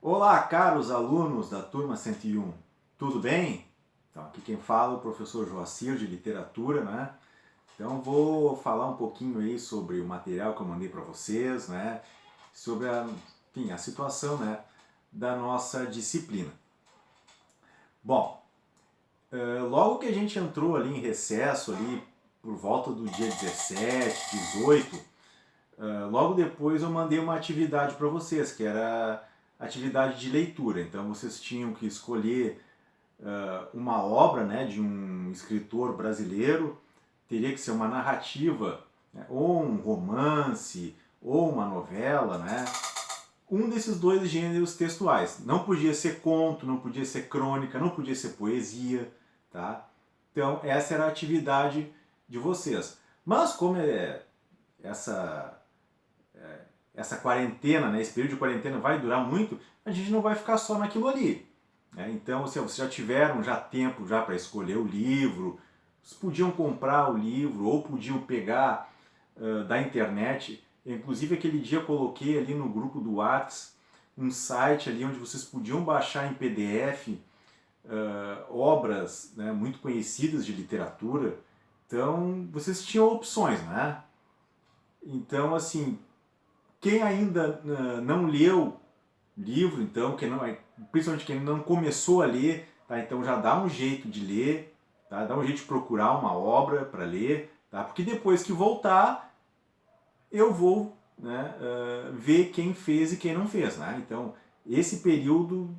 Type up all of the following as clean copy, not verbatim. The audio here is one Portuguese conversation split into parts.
Olá, caros alunos da turma 101, tudo bem? Então, aqui quem fala é o professor Joacir de Literatura, né? Então, vou falar um pouquinho aí sobre o material que eu mandei para vocês, né? Sobre a situação, né, da nossa disciplina. Bom, logo que a gente entrou ali em recesso, ali por volta do dia 17, 18, logo depois eu mandei uma atividade para vocês, que era atividade de leitura. Então, vocês tinham que escolher uma obra, né, de um escritor brasileiro, teria que ser uma narrativa, né, ou um romance, ou uma novela, né, um desses dois gêneros textuais. Não podia ser conto, não podia ser crônica, não podia ser poesia, tá? Então essa era a atividade de vocês. Mas como essa essa quarentena, né, esse período de quarentena vai durar muito, a gente não vai ficar só naquilo ali. Então, se vocês já tiveram já tempo já para escolher o livro, vocês podiam comprar o livro ou podiam pegar da internet. Inclusive, aquele dia eu coloquei ali no grupo do Whats um site ali onde vocês podiam baixar em PDF obras, né, muito conhecidas de literatura. Então, vocês tinham opções, né? Então, assim, quem ainda não leu livro, então, principalmente quem não começou a ler, tá? Então já dá um jeito de ler, tá? Dá um jeito de procurar uma obra para ler, tá? Porque depois que voltar, eu vou, né, ver quem fez e quem não fez, né? Então, esse período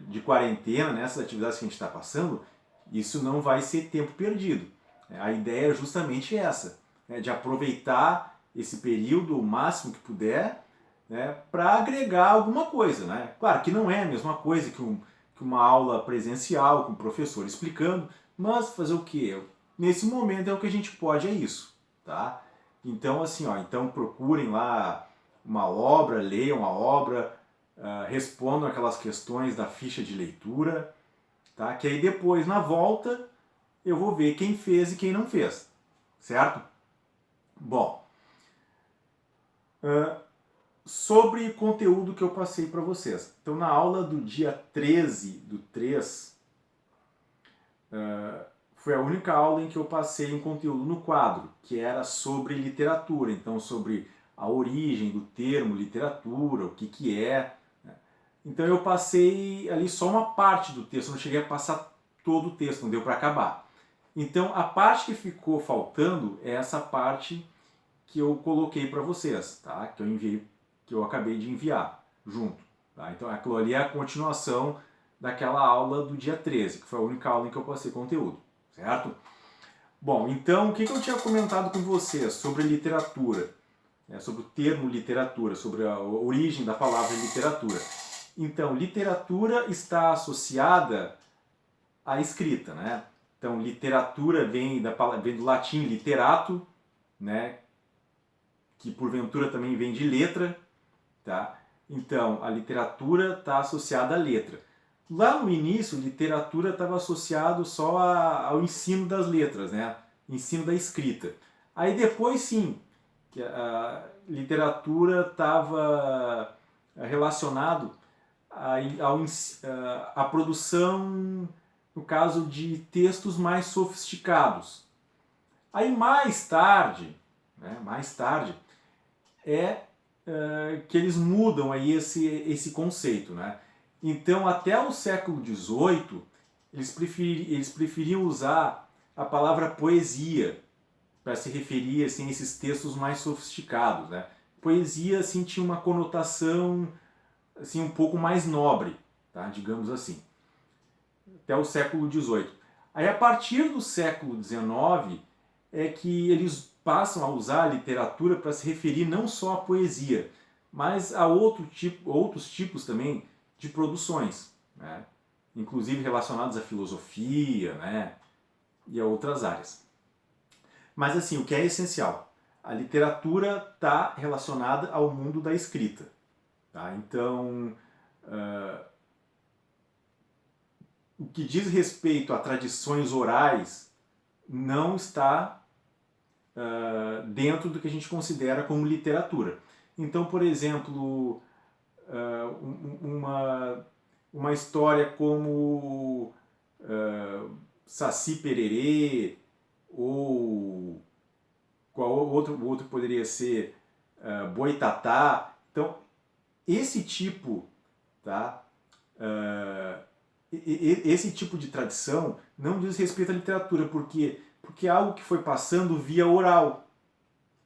de quarentena, nessas atividades que a gente está passando, isso não vai ser tempo perdido. A ideia é justamente essa, né, de aproveitar esse período o máximo que puder, né, para agregar alguma coisa. Né? Claro que não é a mesma coisa que uma aula presencial com o professor explicando, mas fazer o quê? Nesse momento é o que a gente pode, é isso. Tá? Então, assim, ó, então procurem lá uma obra, leiam a obra, respondam aquelas questões da ficha de leitura, tá? Que aí depois, na volta, eu vou ver quem fez e quem não fez, certo? Bom, sobre conteúdo que eu passei para vocês. Então, na aula do dia 13 do 3, foi a única aula em que eu passei um conteúdo no quadro, que era sobre literatura, então sobre a origem do termo literatura, o que é. Né? Então eu passei ali só uma parte do texto, não cheguei a passar todo o texto, não deu para acabar. Então a parte que ficou faltando é essa parte que eu coloquei para vocês, tá? Que eu enviei, que eu acabei de enviar junto. Tá? Então aquilo ali é a continuação daquela aula do dia 13, que foi a única aula em que eu passei conteúdo, certo? Bom, então o que eu tinha comentado com vocês sobre literatura, né, sobre o termo literatura, sobre a origem da palavra literatura. Então, literatura está associada à escrita, né? Então, literatura vem do latim literato, né? Que porventura também vem de letra, tá? Então, a literatura está associada à letra. Lá no início, literatura estava associado só ao ensino das letras, né? Ensino da escrita. Aí depois sim, que a literatura estava relacionado à produção, no caso de textos mais sofisticados. Aí mais tarde é que eles mudam aí esse conceito, né? Então, até o século XVIII, eles preferiam usar a palavra poesia para se referir assim, a esses textos mais sofisticados, né? Poesia assim, tinha uma conotação assim, um pouco mais nobre, tá? Digamos assim, até o século XVIII. Aí, a partir do século XIX, é que eles passam a usar a literatura para se referir não só à poesia, mas a outros tipos também de produções, né? Inclusive relacionados à filosofia, né? E a outras áreas. Mas assim, o que é essencial? A literatura está relacionada ao mundo da escrita. Tá? Então, o que diz respeito a tradições orais não está dentro do que a gente considera como literatura. Então, por exemplo, história como Saci Pererê, ou qual outro poderia ser Boitatá. Então, esse tipo, tá? Esse tipo de tradição não diz respeito à literatura, porque é algo que foi passando via oral.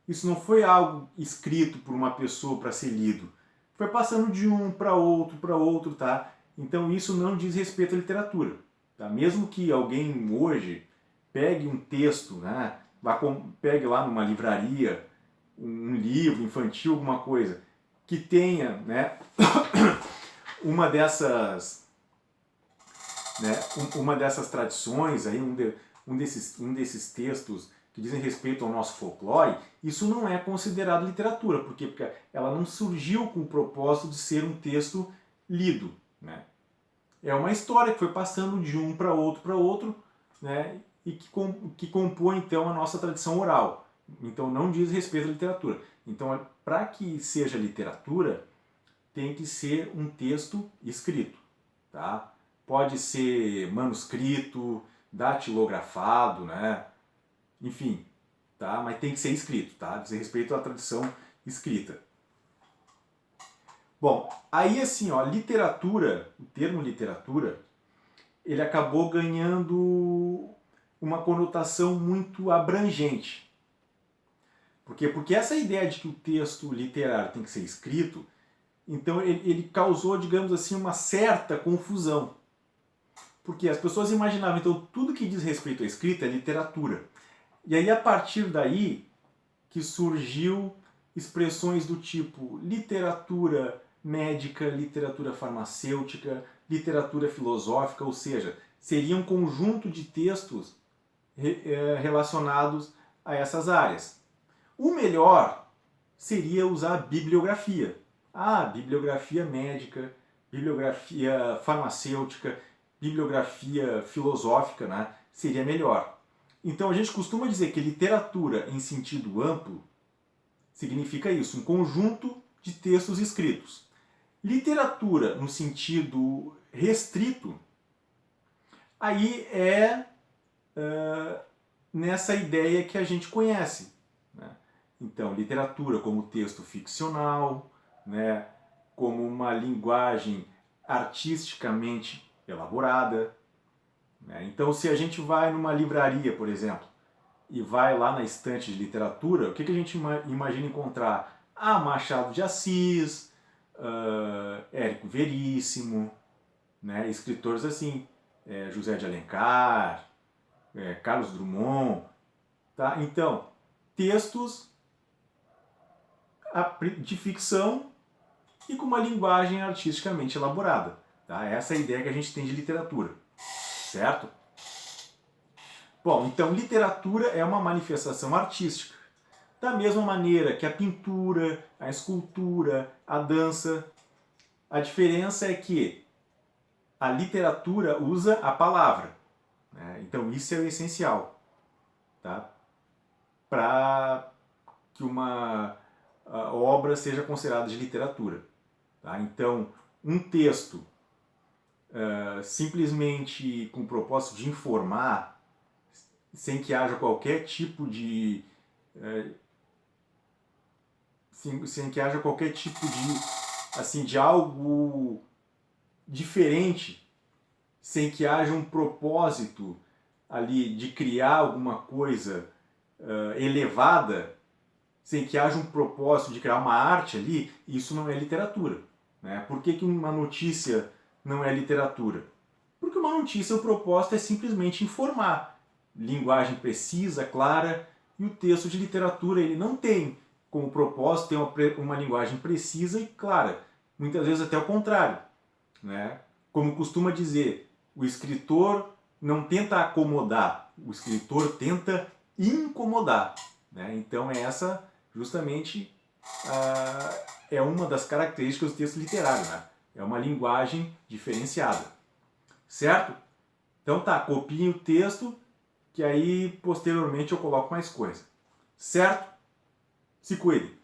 Isso não foi algo escrito por uma pessoa para ser lido. Foi passando de um para outro, tá? Então isso não diz respeito à literatura. Tá? Mesmo que alguém hoje pegue um texto, né? Pegue lá numa livraria um livro infantil, alguma coisa, que tenha, né, uma dessas tradições, aí, um desses textos que dizem respeito ao nosso folclore, isso não é considerado literatura. Por quê? Porque ela não surgiu com o propósito de ser um texto lido. Né? É uma história que foi passando de um para outro, né? E que compõe então a nossa tradição oral. Então não diz respeito à literatura. Então, para que seja literatura, tem que ser um texto escrito. Tá? Pode ser manuscrito, datilografado, né? Enfim, tá? Mas tem que ser escrito, tá? Diz respeito à tradição escrita. Bom, aí assim, ó, literatura, o termo literatura, ele acabou ganhando uma conotação muito abrangente. Por quê? Porque essa ideia de que o texto literário tem que ser escrito, então ele causou, digamos assim, uma certa confusão. Porque as pessoas imaginavam, então, tudo que diz respeito à escrita é literatura. E aí, a partir daí, que surgiu expressões do tipo literatura médica, literatura farmacêutica, literatura filosófica, ou seja, seria um conjunto de textos relacionados a essas áreas. O melhor seria usar bibliografia. Bibliografia médica, bibliografia farmacêutica, bibliografia filosófica, né? Seria melhor. Então a gente costuma dizer que literatura em sentido amplo significa isso, um conjunto de textos escritos. Literatura no sentido restrito, aí nessa ideia que a gente conhece. Né? Então, literatura como texto ficcional, né? Como uma linguagem artisticamente elaborada. Né? Então, se a gente vai numa livraria, por exemplo, e vai lá na estante de literatura, o que a gente imagina encontrar? Machado de Assis, Érico Veríssimo, né? Escritores assim, José de Alencar, Carlos Drummond. Tá? Então, textos de ficção e com uma linguagem artisticamente elaborada. Tá? Essa é a ideia que a gente tem de literatura. Certo? Bom, então literatura é uma manifestação artística. Da mesma maneira que a pintura, a escultura, a dança. A diferença é que a literatura usa a palavra. Né? Então isso é o essencial. Tá? Para que uma obra seja considerada de literatura. Tá? Então, um texto simplesmente com o propósito de informar, sem que haja qualquer tipo de sem que haja qualquer tipo de algo diferente, sem que haja um propósito ali de criar alguma coisa elevada, sem que haja um propósito de criar uma arte ali, isso não é literatura. Né? Por que uma notícia não é literatura? Porque uma notícia, o propósito é simplesmente informar. Linguagem precisa, clara, e o texto de literatura ele não tem como propósito ter uma linguagem precisa e clara. Muitas vezes até o contrário. Né? Como costuma dizer, o escritor não tenta acomodar, o escritor tenta incomodar. Né? Então essa justamente é uma das características do texto literário. Né? É uma linguagem diferenciada. Certo? Então tá, copiem o texto, que aí posteriormente eu coloco mais coisa. Certo? Se cuide!